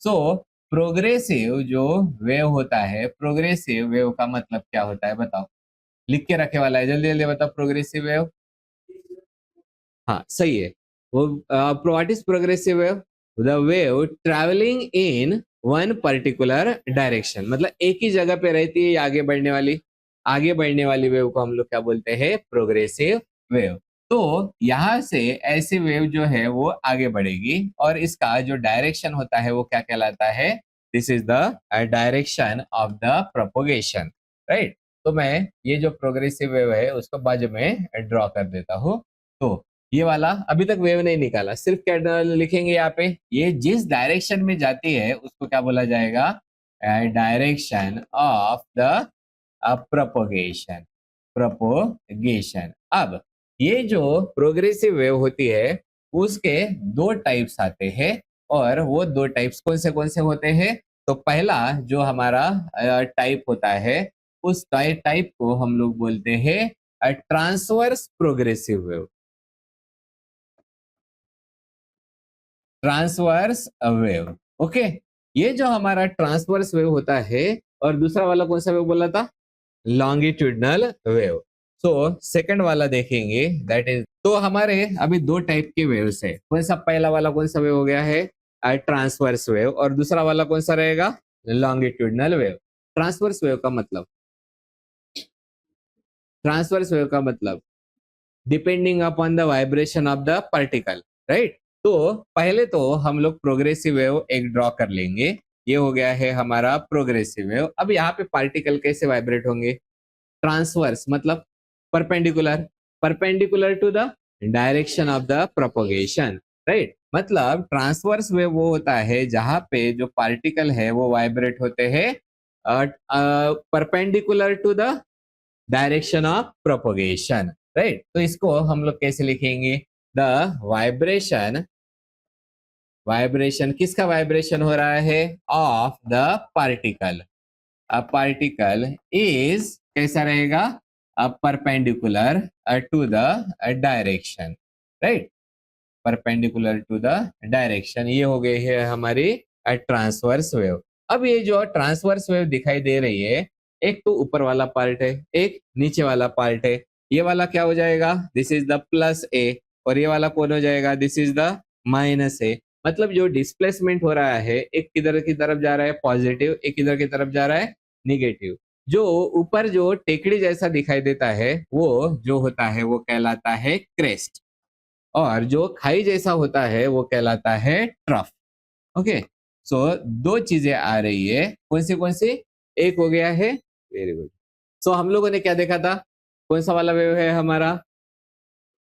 So progressive जो wave होता है, प्रोग्रेसिव वेव का मतलब क्या होता है बताओ? लिख के रखे वाला है, जल्दी जल्दी बताओ। प्रोग्रेसिव वेव, हाँ सही है। वो what is progressive wave? The wave travelling in one particular direction, मतलब एक ही जगह पे रहती है आगे बढ़ने वाली वेव को हम लोग क्या बोलते हैं? Progressive wave. तो यहां से ऐसी वेव जो है वो आगे बढ़ेगी और इसका जो डायरेक्शन होता है वो क्या कहलाता है? This is the direction of the propagation, right. तो मैं ये जो प्रोग्रेसिव वेव है उसको बाजू में ड्रॉ कर देता हूँ। तो ये वाला अभी तक वेव नहीं निकाला, सिर्फ क्या लिखेंगे यहाँ पे? ये जिस डायरेक्शन में जाती है उसको क्या बोला जाएगा? Direction of the propagation, propagation. अब ये जो प्रोग्रेसिव वेव होती है उसके दो टाइप्स आते हैं, और वो दो टाइप्स कौन से होते हैं? तो पहला जो हमारा टाइप होता है उस टाइप को हम लोग बोलते हैं transverse progressive wave. Transverse wave, okay. ये जो हमारा ट्रांसवर्स वेव होता है, और दूसरा वाला कौन सा वेव बोला था? Longitudinal wave. सो सेकंड वाला देखेंगे, दैट इज, तो हमारे अभी दो टाइप के वेव्स है। कौन सा पहला वाला कौन सा वेव हो गया है? Transverse wave. और दूसरा वाला कौन सा रहेगा? Longitudinal wave. ट्रांसवर्स वेव का मतलब, ट्रांसवर्स वेव का मतलब depending upon the vibration of the particle, right. तो पहले तो हम लोग प्रोग्रेसिव वेव एक ड्रॉ कर लेंगे। ये हो गया है हमारा प्रोग्रेसिव वेव। अब यहाँ पे पार्टिकल कैसे वाइब्रेट होंगे? ट्रांसवर्स मतलब perpendicular, perpendicular to the direction of the propagation, right. मतलब ट्रांसवर्स वेव वो होता है जहां पे जो पार्टिकल है वो वाइब्रेट होते हैं perpendicular to the direction of propagation, right. तो इसको हम लोग कैसे लिखेंगे? द वाइब्रेशन, वाइब्रेशन किसका वाइब्रेशन हो रहा है? Of the particle. A particle is कैसा रहेगा? Perpendicular to the direction, right. Perpendicular to the direction, ये हो गई है हमारी ट्रांसवर्स वेव। अब ये जो ट्रांसवर्स वेव दिखाई दे रही है, एक तो ऊपर वाला पार्ट है, एक नीचे वाला पार्ट है। ये वाला क्या हो जाएगा? This is the plus A, और ये वाला कौन हो जाएगा? दिस इज द माइनस ए। मतलब जो डिस्प्लेसमेंट हो रहा है, एक किधर की तरफ जा रहा है पॉजिटिव, एक किधर की तरफ जा रहा है निगेटिव। जो ऊपर जो टेकड़ी जैसा दिखाई देता है वो जो होता है वो कहलाता है क्रेस्ट, और जो खाई जैसा होता है वो कहलाता है ट्रफ, ओके। सो दो चीजें आ रही है, कौन सी? एक हो गया है, वेरी गुड। सो हम लोगों ने क्या देखा था? कौन सा वाला वेव है हमारा?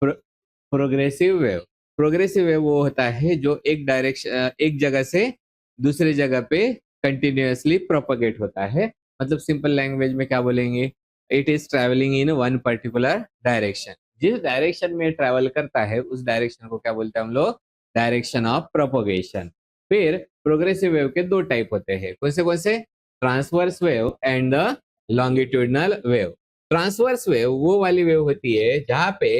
Progressive wave. प्रोग्रेसिव वेव वो होता है जो एक डायरेक्शन, एक जगह से दूसरी जगह पे कंटिन्यूअसली प्रोपगेट होता है। मतलब सिंपल लैंग्वेज में क्या बोलेंगे? It is travelling in one particular direction. जिस डायरेक्शन में ट्रैवल करता है उस डायरेक्शन को क्या बोलते हैं हम लोग? Direction of propagation. फिर प्रोग्रेसिव वेव के दो टाइप होते हैं, कौन से? Transverse wave and the longitudinal wave. Transverse wave वो वाली वेव होती है जहां पे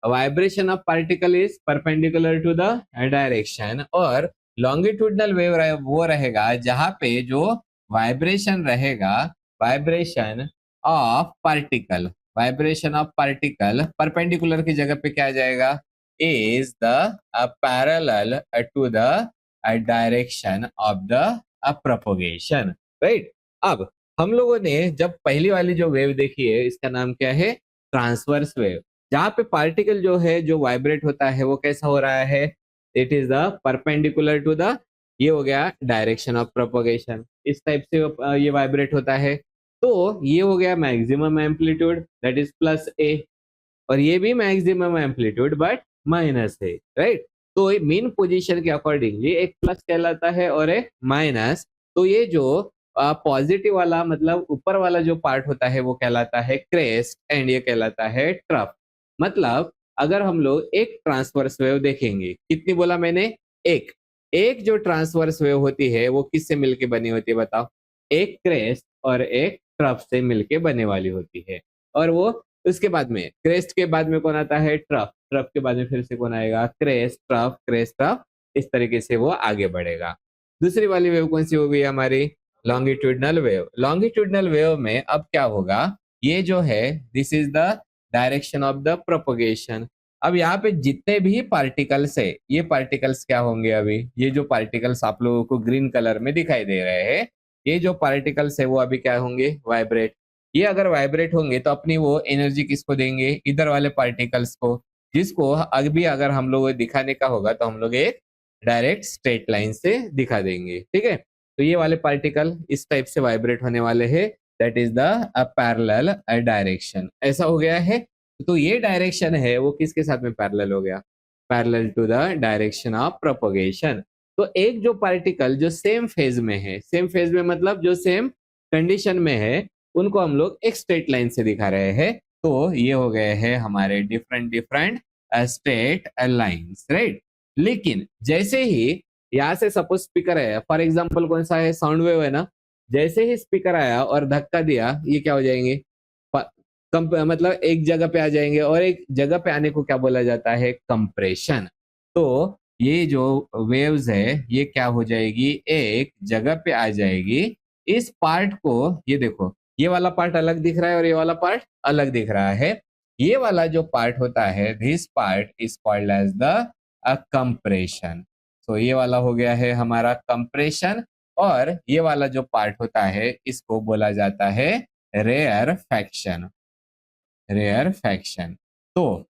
vibration of particle is perpendicular to the direction, और लॉन्गिट्यूडनल वेव वो रहेगा जहां पे जो वाइब्रेशन रहेगा, vibration of particle, vibration of particle perpendicular की जगह पे क्या आ जाएगा? Is the parallel to the direction of the propagation, right. अब हम लोगों ने जब पहली वाली जो वेव देखी है इसका नाम क्या है? Transverse wave. जहां पे पार्टिकल जो है जो वाइब्रेट होता है वो कैसा हो रहा है? It is the perpendicular to the, ये हो गया डायरेक्शन ऑफ प्रोपोगेशन, इस टाइप से ये वाइब्रेट होता है। तो ये हो गया maximum amplitude, that is plus A, और ये भी मैक्सिमम एम्पलीट्यूड बट माइनस है, राइट। तो मीन पोजीशन के अकॉर्डिंगली एक प्लस कहलाता है और एक माइनस। तो ये जो पॉजिटिव वाला मतलब ऊपर वाला जो पार्ट होता है वो कहलाता है क्रेस्ट, एंड ये कहलाता है ट्रफ। मतलब अगर हम लोग एक ट्रांसवर्स वेव देखेंगे, कितनी बोला मैंने? एक। एक जो ट्रांसवर्स वेव होती है वो किससे मिलके बनी होती है बताओ? एक क्रेस्ट और एक ट्रफ से मिलके बने वाली होती है। और वो उसके बाद में क्रेस्ट के बाद में कौन आता है? ट्रफ। ट्रफ के बाद में फिर से कौन आएगा? क्रेस्ट ट्रफ, क्रेस्ट ट्रफ, इस तरीके से वो आगे बढ़ेगा। दूसरी वाली वेव कौन सी हो गई हमारी? Longitudinal wave. लॉन्गिट्यूडनल वेव में अब क्या होगा, ये जो है this is the direction of the propagation. अब यहाँ पे जितने भी पार्टिकल्स है, ये पार्टिकल्स क्या होंगे? अभी ये जो पार्टिकल्स आप लोगों को ग्रीन कलर में दिखाई दे रहे हैं, ये जो पार्टिकल्स है वो अभी क्या होंगे? वाइब्रेट। ये अगर वाइब्रेट होंगे तो अपनी वो एनर्जी किसको देंगे? इधर वाले पार्टिकल्स को, जिसको अभी अगर हम लोग दिखाने का होगा तो हम लोग एक डायरेक्ट स्ट्रेट लाइन से दिखा देंगे, ठीक है। तो ये वाले पार्टिकल इस टाइप से वाइब्रेट होने वाले हैं, that is the parallel direction. ऐसा हो गया है। तो ये डायरेक्शन है वो किसके साथ में पैरेलल हो गया? Parallel to the direction of propagation. तो एक जो पार्टिकल जो सेम फेज में है, सेम फेज में मतलब जो सेम कंडीशन में है, उनको हम लोग एक स्ट्रेट लाइन से दिखा रहे हैं। तो ये हो गए हैं हमारे different different straight lines, right. लेकिन जैसे ही यहाँ से सपोज स्पीकर है, फॉर एग्जाम्पल कौन सा है? साउंड वेव है ना। जैसे ही स्पीकर आया और धक्का दिया, ये क्या हो जाएंगे? मतलब एक जगह पे आ जाएंगे, और एक जगह पे आने को क्या बोला जाता है? कंप्रेशन। तो ये जो वेव्स है ये क्या हो जाएगी? एक जगह पे आ जाएगी। इस पार्ट को ये देखो, ये वाला पार्ट अलग दिख रहा है और ये वाला पार्ट अलग दिख रहा है। ये वाला जो पार्ट होता है, this part is called as the compression. तो ये वाला हो गया है हमारा कंप्रेशन, और ये वाला जो पार्ट होता है इसको बोला जाता है रेयरफैक्शन। रेयरफैक्शन। तो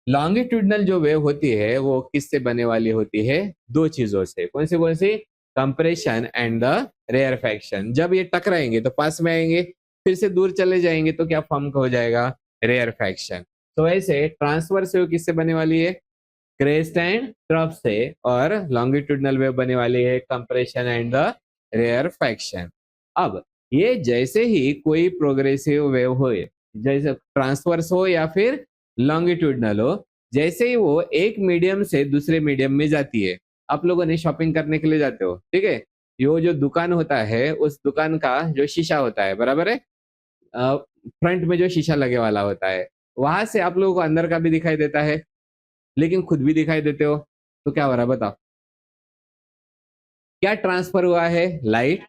लॉन्गिट्यूडनल जो वेव होती है वो किससे बनने वाली होती है? दो चीजों से। कौन सी? Compression and the rarefaction. जब ये टकराएंगे तो पास में आएंगे, फिर से दूर चले जाएंगे तो क्या फॉर्म हो जाएगा? रेयरफैक्शन। तो ऐसे ट्रांसवर्स वेव किससे बनने वाली है? क्रेस्ट एंड ट्रफ से। और लॉन्गिट्यूडनल वेव बनने वाली है कंप्रेशन एंड द रेयरफैक्शन। अब ये जैसे ही कोई प्रोग्रेसिव वेव हो, जैसे ट्रांसवर्स हो या फिर लॉन्गिट्यूडनल हो, जैसे ही वो एक मीडियम से दूसरे मीडियम में जाती है, आप लोगों ने शॉपिंग करने के लिए जाते हो, ठीक है। ये जो दुकान होता है, उस दुकान का जो शीशा होता है, बराबर है, फ्रंट में जो शीशा लगे वाला होता है, वहां से आप लोगों को अंदर का भी दिखाई देता है, लेकिन खुद भी दिखाई देते हो। तो क्या हो रहा है बताओ? क्या ट्रांसफर हुआ है? Light.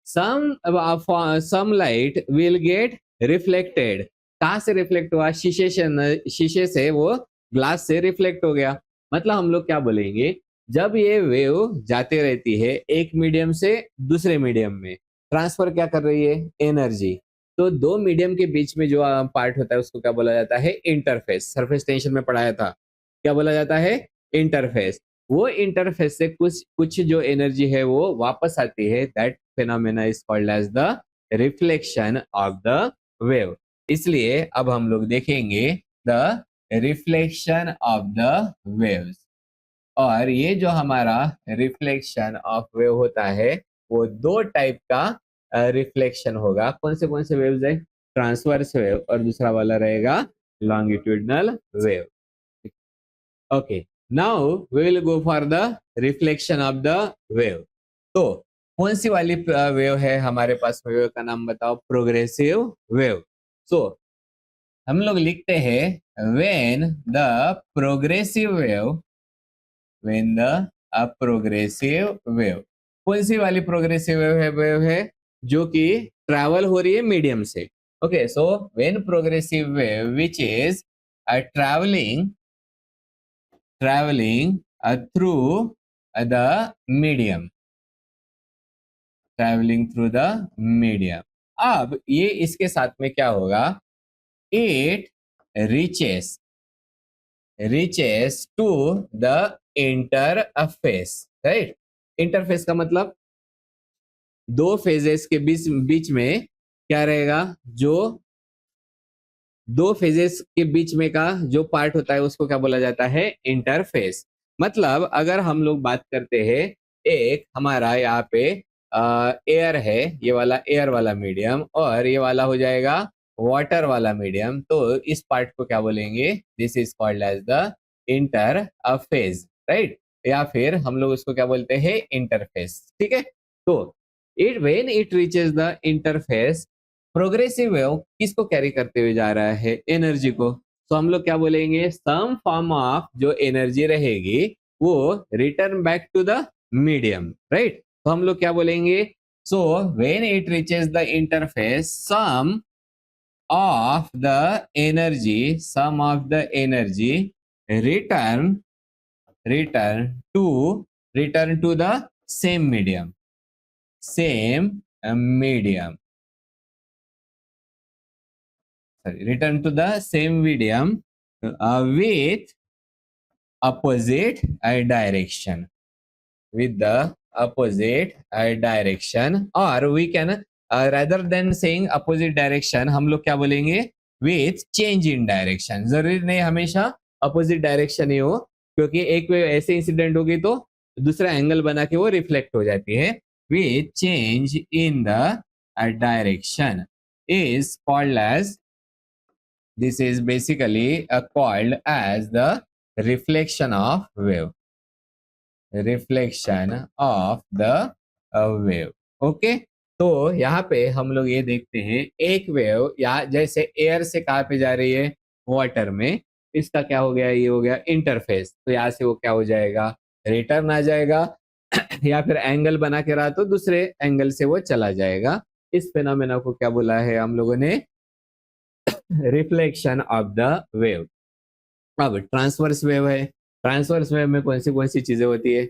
Some light will get reflected. कहां से रिफ्लेक्ट हुआ? शीशे से वो ग्लास से रिफ्लेक्ट हो गया। मतलब हम लोग क्या बोलेंगे, जब ये वेव जाते रहती है एक मीडियम से दूसरे मीडियम में, ट्रांसफर क्या कर रही है? एनर्जी। तो दो मीडियम के बीच में जो पार्ट होता है उसको क्या बोला जाता है? इंटरफेस। सरफेस टेंशन में पढ़ाया था, क्या बोला जाता है? इंटरफेस। वो इंटरफेस से कुछ कुछ जो एनर्जी है वो वापस आती है, that phenomena is called as the reflection of the wave. इसलिए अब हम लोग देखेंगे the reflection of the waves. और ये जो हमारा रिफ्लेक्शन ऑफ वेव होता है वो दो टाइप का रिफ्लेक्शन होगा। कौन से वेव्स है? ट्रांसवर्स वेव, और दूसरा वाला रहेगा longitudinal wave. Okay, now we will go for the reflection of the wave. तो कौन सी वाली वेव है हमारे पास? वेव का नाम बताओ। Progressive wave. सो हम लोग लिखते हैं when the progressive wave, when the progressive wave. कौन सी वाली प्रोग्रेसिव वेव है? जो कि ट्रैवल हो रही है मीडियम से। Okay, so when progressive wave which is travelling through the medium, traveling through the medium। अब ये इसके साथ में क्या होगा? it reaches to the interface, right. Interface का मतलब दो फेजेस के बीच बीच में क्या रहेगा? जो दो फेजेस के बीच में का जो पार्ट होता है उसको क्या बोला जाता है? इंटरफेस। मतलब अगर हम लोग बात करते हैं, एक हमारा यहाँ पे एयर है, ये वाला एयर वाला मीडियम, और ये वाला हो जाएगा वाटर वाला मीडियम। तो इस पार्ट को क्या बोलेंगे? This is called as the interface, right. या फिर हम लोग उसको क्या बोलते हैं? इंटरफेस, ठीक है। तो when it reaches the interface, progressive wave किसको कैरी करते हुए जा रहा है? एनर्जी को। तो हम लोग क्या बोलेंगे? सम फॉर्म ऑफ जो एनर्जी रहेगी वो return back to the medium, right. तो हम लोग क्या बोलेंगे, so when it reaches the interface of sum of the energy return return to return to the same medium, medium, sorry, return to the same medium with opposite direction, with the opposite direction, or we can rather than saying opposite direction हम लोग क्या बोलेंगे, with change in direction. जरूरी नहीं हमेशा opposite direction ही हो, क्योंकि एक वेव ऐसे इंसिडेंट होगी तो दूसरा एंगल बना के वो रिफ्लेक्ट हो जाती है. with change in the direction is called as, this is basically called as the reflection of wave, reflection of the wave. Okay, तो यहाँ पे हम लोग ये देखते हैं एक वेव या जैसे एयर से कहाँ पे जा रही है, वाटर में, इसका क्या हो गया, ये हो गया इंटरफेस. तो यहाँ से वो क्या हो जाएगा, रिटर्न आ जाएगा या फिर एंगल बना के रहा तो दूसरे एंगल से वो चला जाएगा. इस फिनोमेना को क्या बोला है हम लोगों ने, रिफ्लेक्शन ऑफ द वेव. अब ट्रांसवर्स वेव है, ट्रांसवर्स वेव में कौन सी चीजें होती है,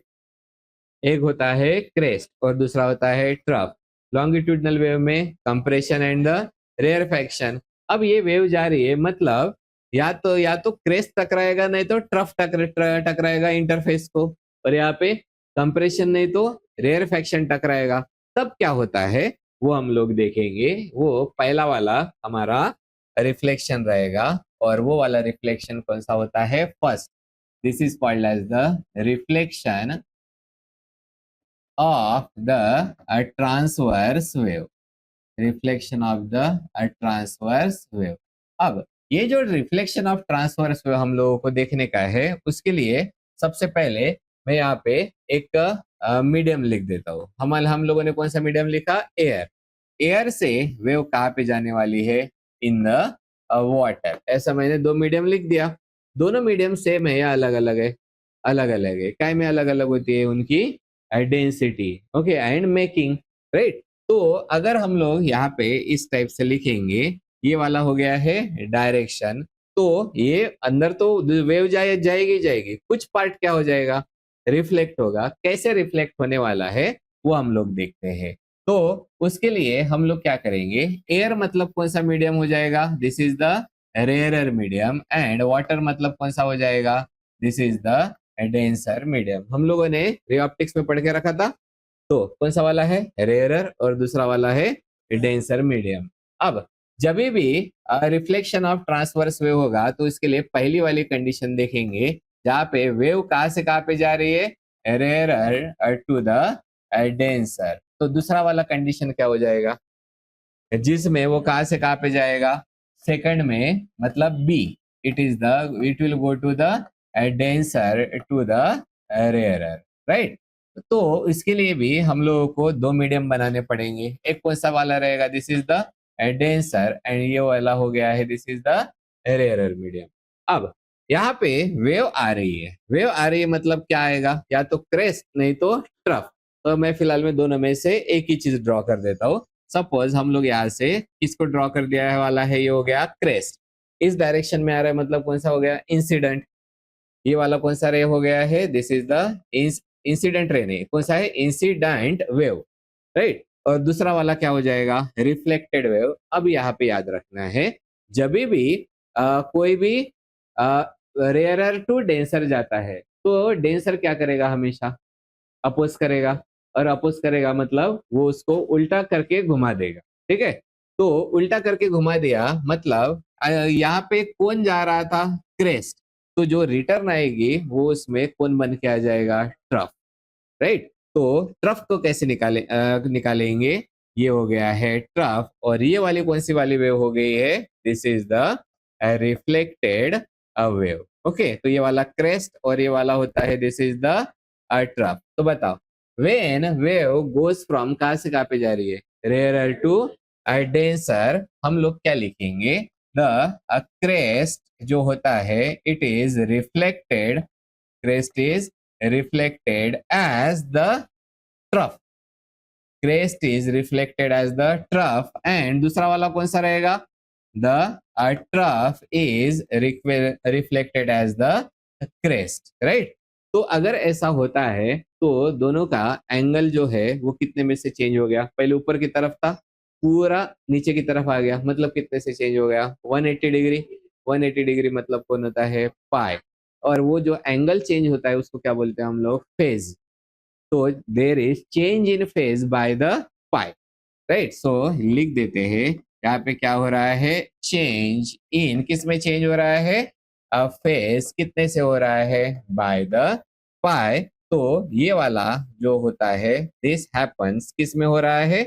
एक होता है क्रेस्ट और दूसरा होता है ट्रफ. लॉन्गिट्यूडनल वेव में कंप्रेशन एंड द रेयरफैक्शन. अब ये वेव जा रही है, मतलब या तो क्रेस्ट टकराएगा, नहीं तो ट्रफ टकराएगा इंटरफेस को, और यहाँ पे कंप्रेशन नहीं तो रेयरफैक्शन टकराएगा. तब क्या होता है वो हम लोग देखेंगे. वो पहला वाला हमारा रिफ्लेक्शन रहेगा, और वो वाला रिफ्लेक्शन कौन सा होता है, first. This is called as the reflection of the transverse wave, reflection of the transverse wave. अब ये जो रिफ्लेक्शन ऑफ ट्रांसवर्स वेव हम लोगों को देखने का है, उसके लिए सबसे पहले मैं यहाँ पे एक मीडियम लिख देता हूँ. हम लोगों ने कौन सा मीडियम लिखा, एयर. एयर से वेव कहाँ पे जाने वाली है, इन द वाटर. ऐसा मैंने दो मीडियम लिख दिया. दोनों मीडियम सेम है या अलग अलग है, अलग अलग है. काय में अलग अलग होती है, उनकी density. Okay, and making, right. तो अगर हम लोग यहाँ पे इस टाइप से लिखेंगे, ये वाला हो गया है डायरेक्शन, तो ये अंदर तो वेव जाएगी, कुछ पार्ट क्या हो जाएगा, रिफ्लेक्ट होगा. कैसे रिफ्लेक्ट होने वाला है वो हम लोग देखते हैं. तो उसके लिए हम लोग क्या करेंगे, एयर मतलब कौन सा मीडियम हो जाएगा, this is the rarer medium. And water मतलब कौन सा हो जाएगा, this is the denser medium. हम लोगों ने रे ऑप्टिक्स में पढ़ के रखा था. तो कौन सा वाला है, रेयरर, और दूसरा वाला है डेंसर मीडियम. अब जब भी रिफ्लेक्शन ऑफ ट्रांसवर्स वेव होगा, तो इसके लिए पहली वाली कंडीशन देखेंगे, जहाँ पे वेव कहाँ से कहाँ पे जा रही है, रेयरर टू द डेंसर. तो दूसरा वाला कंडीशन क्या हो जाएगा, जिसमें वो कहाँ से कहाँ पे जाएगा, सेकंड में, मतलब B, it will go to the denser to the rarer, right. तो इसके लिए भी हम लोगों को दो मीडियम बनाने पड़ेंगे. एक कौन सा वाला रहेगा, this is the denser, and ये वाला हो गया है, this is the rarer medium. अब यहाँ पे वेव आ रही है मतलब क्या आएगा, या तो क्रेस्ट नहीं तो ट्रफ. तो मैं फिलहाल में दोनों में से एक ही चीज ड्रॉ कर देता हूँ. सपोज हम लोग यहाँ से किसको ड्रॉ कर दिया है, वाला है, ये हो गया क्रेस्ट. इस डायरेक्शन में आ रहा है, मतलब कौन सा हो गया, इंसिडेंट. ये वाला कौन सा रे हो गया है, this is the incident ray, नहीं, कौन सा है, इंसिडेंट वेव, राइट. और दूसरा वाला क्या हो जाएगा, रिफ्लेक्टेड वेव. अब यहाँ पे याद रखना है, जब भी कोई भी रेयरर टू डेंसर जाता है, तो डेंसर क्या करेगा, हमेशा अपोज करेगा. और अपोज करेगा मतलब वो उसको उल्टा करके घुमा देगा, ठीक है. तो उल्टा करके घुमा दिया मतलब यहाँ पे कौन जा रहा था, क्रेस्ट. तो जो रिटर्न आएगी वो उसमें कौन बन के आ जाएगा, ट्रफ, राइट. तो ट्रफ को कैसे निकालेंगे, ये हो गया है ट्रफ. और ये वाली कौन सी वाली वेव हो गई है, this is the reflected wave. Okay, तो ये वाला क्रेस्ट और ये वाला होता है, दिस इज द ट्रफ. तो बताओ, व्हेन वेव गोज फ्रॉम कहाँ से कहाँ पे जा रही है, रेयरर टू डेंसर, हम लोग क्या लिखेंगे, द क्रेस्ट जो होता है, it is reflected, crest is reflected as the trough. Crest is reflected as the trough, and दूसरा वाला कौन सा रहेगा? The trough is reflected as the crest, right? तो अगर ऐसा होता है तो दोनों का एंगल जो है वो कितने में से चेंज हो गया? पहले ऊपर की तरफ था, पूरा नीचे की तरफ आ गया, मतलब कितने से चेंज हो गया? 180 डिग्री। 180 डिग्री मतलब कौन होता है? पाई। और वो जो एंगल चेंज होता है उसको क्या बोलते हैं हम लोग? फेज। तो there is change in phase by the pi, right? So लिख देते हैं यहाँ पे क्या हो रहा है? चेंज इन, किस में चेंज हो रहा है? फेज कितने से हो रहा है? By the pi. तो ये वाला जो होता है, दिस हैपन्स किस में हो रहा है?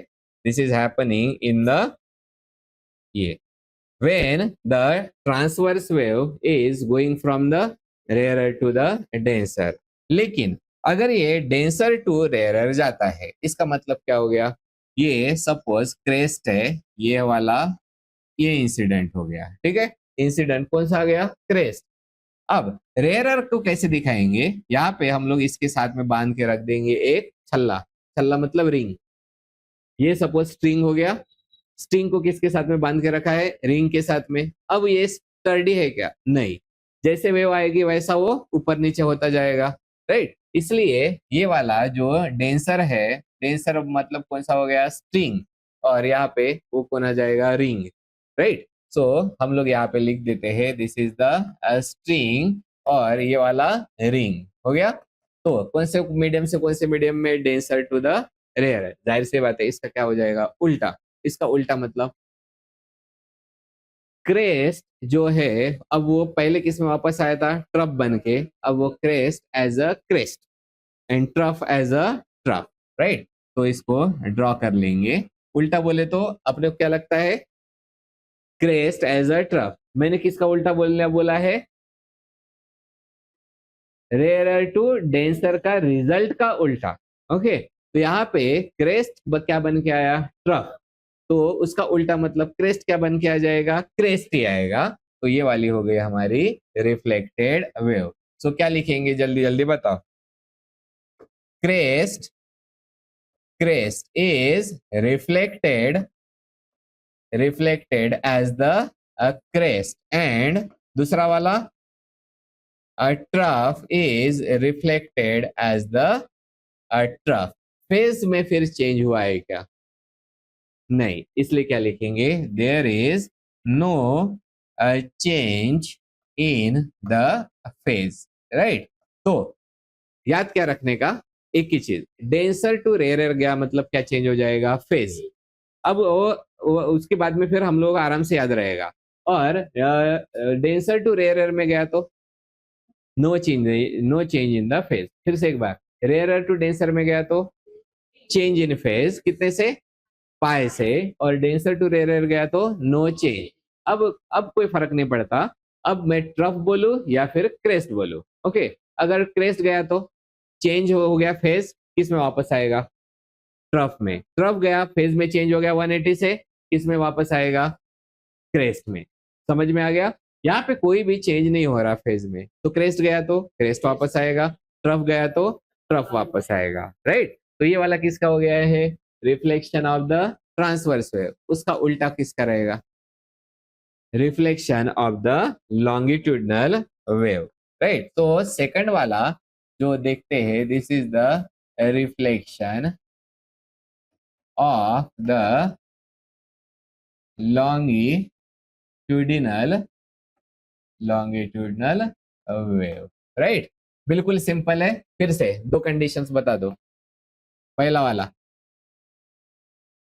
This is happening in the ये when the transverse wave is going from the rarer to the denser। लेकिन अगर ये डेंसर टू रेयर जाता है, इसका मतलब क्या हो गया? ये सपोज क्रेस्ट है, ये वाला, ये इंसिडेंट हो गया, ठीक है? इंसिडेंट कौन सा आ गया? क्रेस्ट। अब रेयर टू कैसे दिखाएंगे? यहाँ पे हम लोग इसके साथ में बांध के रख देंगे एक छल्ला। छल्ला मतलब रिंग। ये सपोज स्ट्रिंग हो गया। स्ट्रिंग को किसके साथ में बांध के रखा है? रिंग के साथ में। अब ये स्टर्डी है क्या? नहीं। जैसे वेव आएगी वैसा वो ऊपर नीचे होता जाएगा, राइट? इसलिए ये वाला जो डेंसर है, डेंसर मतलब कौन सा हो गया? स्ट्रिंग। और यहाँ पे वो कौन आ जाएगा? Ring, right? सो हम लोग यहाँ पे लिख देते हैं दिस इज द स्ट्रिंग, और ये वाला रिंग हो गया। तो कौन से मीडियम में डेंसर टू द रेयर है? जाहिर सी बात है इसका क्या हो जाएगा? उल्टा। इसका उल्टा मतलब क्रेस्ट जो है, अब वो पहले किस में वापस आया था? ट्रफ बन के। अब वो crest as a crest and trough as a trough, right? तो इसको ड्रॉ कर लेंगे। उल्टा बोले तो अपने को क्या लगता है? Crest as a trough. मैंने किसका उल्टा बोला है? रेयर टू डेंसर का रिजल्ट का उल्टा। ओके, तो यहाँ पे क्रेस्ट क्या बन के आया? ट्रफ। तो उसका उल्टा मतलब क्रेस्ट क्या बन के आ जाएगा? क्रेस्ट ही आएगा। तो ये वाली हो गई हमारी रिफ्लेक्टेड वेव। सो क्या लिखेंगे? जल्दी जल्दी बताओ। Crest, crest is reflected as the crest, and दूसरा वाला trough is reflected as the trough. Phase में फिर चेंज हुआ है क्या? नहीं। इसलिए क्या लिखेंगे? There is no change in the phase, right? तो याद क्या रखने का? एक ही चीज, डेंसर टू रेयर गया मतलब क्या चेंज हो जाएगा? फेज। अब वो उसके बाद में फिर हम लोग आराम से याद रहेगा। और डेंसर टू रेयर में गया तो no change, no change in the phase. फिर से एक बार, रेयर टू डेंसर में गया तो चेंज इन फेज कितने से? पाए से। और डेंसर टू रेयर गया तो नो चेंज। अब कोई फर्क नहीं पड़ता, अब मैं ट्रफ बोलूं या फिर क्रेस्ट बोलूं। ओके, अगर क्रेस्ट गया तो चेंज हो गया फेज, किस में वापस आएगा? ट्रफ में। ट्रफ गया फेज में चेंज हो गया 180 से, किस में वापस आएगा? क्रेस्ट में। समझ में आ गया? यहाँ पे कोई भी चेंज नहीं हो रहा फेज में, तो क्रेस्ट गया तो क्रेस्ट वापस आएगा, ट्रफ गया तो ट्रफ वापस आएगा, राइट? तो ये वाला किसका हो गया है? Reflection of the transverse wave. उसका उल्टा किसका रहेगा? Reflection of the longitudinal wave, right? तो सेकंड वाला जो देखते हैं, this is the reflection of the longitudinal wave, right? बिल्कुल सिंपल है। फिर से दो कंडीशंस बता दो। पहला वाला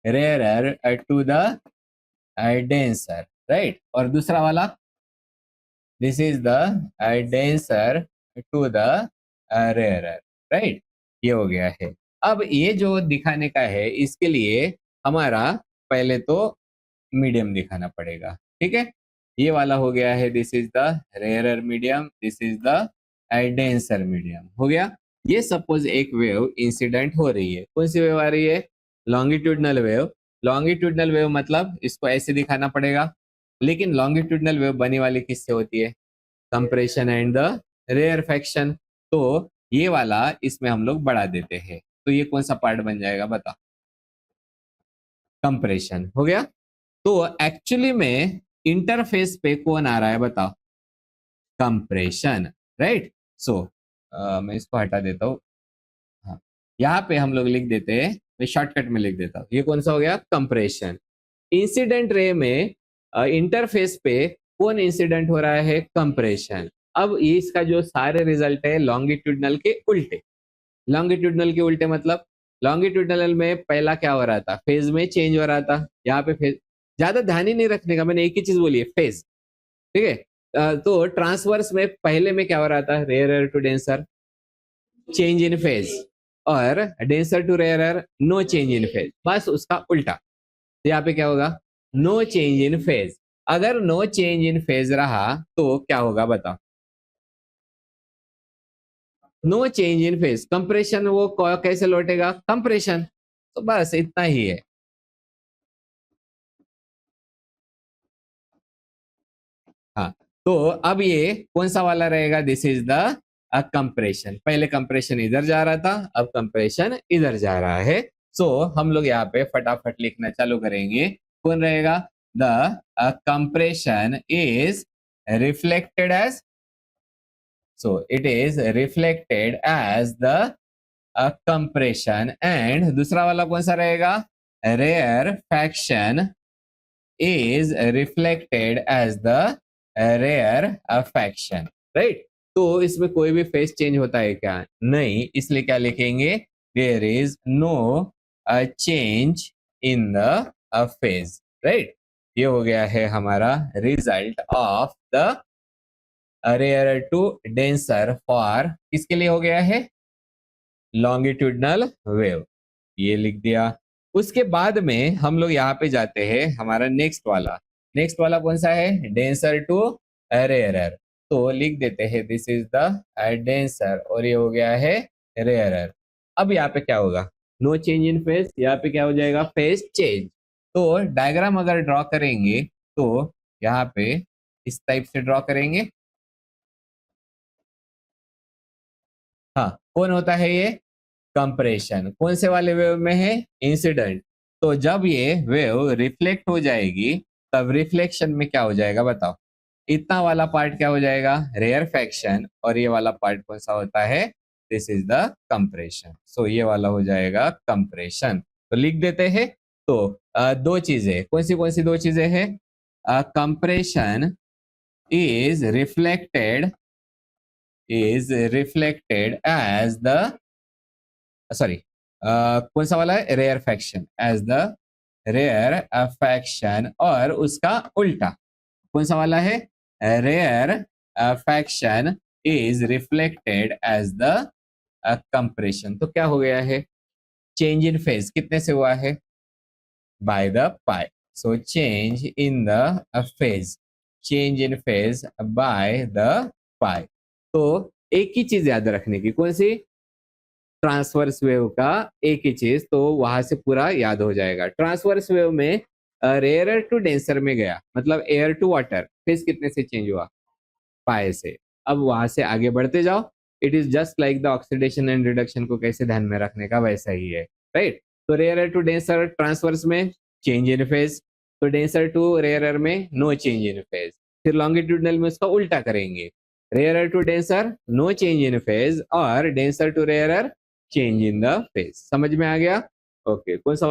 rarer to the denser, right? और दूसरा वाला this is the denser to the rarer, right? ये हो गया है। अब ये जो दिखाने का है, इसके लिए हमारा पहले तो मीडियम दिखाना पड़ेगा, ठीक है? ये वाला हो गया है, this is the rarer medium, this is the denser medium, हो गया। ये सपोज एक वेव इंसिडेंट हो रही है, कौन सी वेव आ रही है? Longitudinal wave. लॉन्गिट्यूडनल वेव मतलब इसको ऐसे दिखाना पड़ेगा, लेकिन लॉन्गिट्यूडनल वेव बनी वाली किससे होती है? Compression and the rarefaction. तो ये वाला इसमें हम लोग बढ़ा देते हैं, तो ये कौन सा पार्ट बन जाएगा? बता। कंप्रेशन हो गया। तो एक्चुअली में इंटरफेस पे कौन आ रहा है बताओ? Compression, right. सो मैं इसको हटा देता हूँ। हाँ, यहाँ पे हम लोग लिख देते हैं, मैं शॉर्टकट में लिख देता हूँ, ये कौन सा हो गया? कंप्रेशन। इंसिडेंट रे में इंटरफेस पे कौन इंसिडेंट हो रहा है? कंप्रेशन। अब ये इसका जो सारे रिजल्ट है लॉन्गिट्यूडनल के उल्टे। लॉन्गिट्यूडनल के उल्टे मतलब लॉन्गिट्यूडनल में पहला क्या हो रहा था? फेज में चेंज हो रहा था। यहाँ पे फेज ज्यादा ध्यान ही नहीं रखने का, मैंने एक ही चीज बोली है, फेज। ठीक है। तो ट्रांसवर्स में पहले में क्या हो रहा था? Rarer to denser, change in phase, और denser to rarer, no change in phase. बस उसका उल्टा। तो यहाँ पे क्या होगा? No change in phase. अगर नो चेंज इन फेज रहा तो क्या होगा बताओ? No change in phase, compression वो कैसे लौटेगा? कंप्रेशन। तो बस इतना ही है। हाँ, तो अब ये कौन सा वाला रहेगा? This is the compression. पहले कंप्रेशन इधर जा रहा था, अब कंप्रेशन इधर जा रहा है। सो हम लोग यहाँ पे फटाफट लिखना चालू करेंगे। कौन रहेगा? The compression is reflected as, so it is reflected as the compression, and दूसरा वाला कौन सा रहेगा? rarefaction is reflected as the rarefaction, right? तो इसमें कोई भी फेस चेंज होता है क्या? नहीं, इसलिए क्या लिखेंगे? there is no change in the phase, right? ये हो गया है हमारा result of the rare to denser for, किसके लिए हो गया है? Longitudinal wave. ये लिख दिया। उसके बाद में हम लोग यहाँ पे जाते हैं हमारा नेक्स्ट वाला। नेक्स्ट वाला कौन सा है? Denser to rarer. तो लिख देते हैं दिस इज द डेंसर, और ये हो गया है रेयरर। अब यहाँ पे क्या होगा? नो चेंज इन फेज, यहाँ पे क्या हो जाएगा? Phase change. तो डायग्राम अगर ड्रॉ करेंगे तो यहाँ पे इस टाइप से ड्रॉ करेंगे। हाँ, कौन होता है ये? कंप्रेशन। कौन से वाले वेव में है? इंसिडेंट। तो जब ये वेव रिफ्लेक्ट हो जाएगी तब रिफ्लेक्शन में क्या हो जाएगा बताओ? इतना वाला पार्ट क्या हो जाएगा? Rarefaction. और ये वाला पार्ट कौन सा होता है? This is the compression. So ये वाला हो जाएगा कंप्रेशन। तो लिख देते हैं। तो दो चीजें, कौन सी दो चीजें हैं? Compression is reflected as the, sorry, कौन सा वाला है? Rarefaction, as the rarefaction, और उसका उल्टा कौन सा वाला है? Rarefaction is reflected as the compression. तो क्या हो गया है? चेंज इन फेज कितने से हुआ है? By the pi. So change in the phase, change in phase by the pi. तो एक ही चीज याद रखने की, कौन सी? ट्रांसवर्स वेव का एक ही चीज, तो वहां से पूरा याद हो जाएगा। ट्रांसवर्स वेव में रेयरर टू डेंसर में गया, मतलब एयर टू वाटर, फेज कितने से चेंज हुआ? पाए से। अब वहां से आगे बढ़ते जाओ। It is just like the oxidation and reduction को कैसे ध्यान में रखने का, वैसा ही है, राइट। तो रेयरर टू डेंसर ट्रांसवर्स में चेंज इन फेज, तो डेंसर टू रेयरर में नो चेंज इन फेज। फिर लॉन्गिट्यूडनल में उसका उल्टा करेंगे, rarer to denser no change in phase, और denser to rarer change in the phase. समझ में आ गया? ओके, कौन सा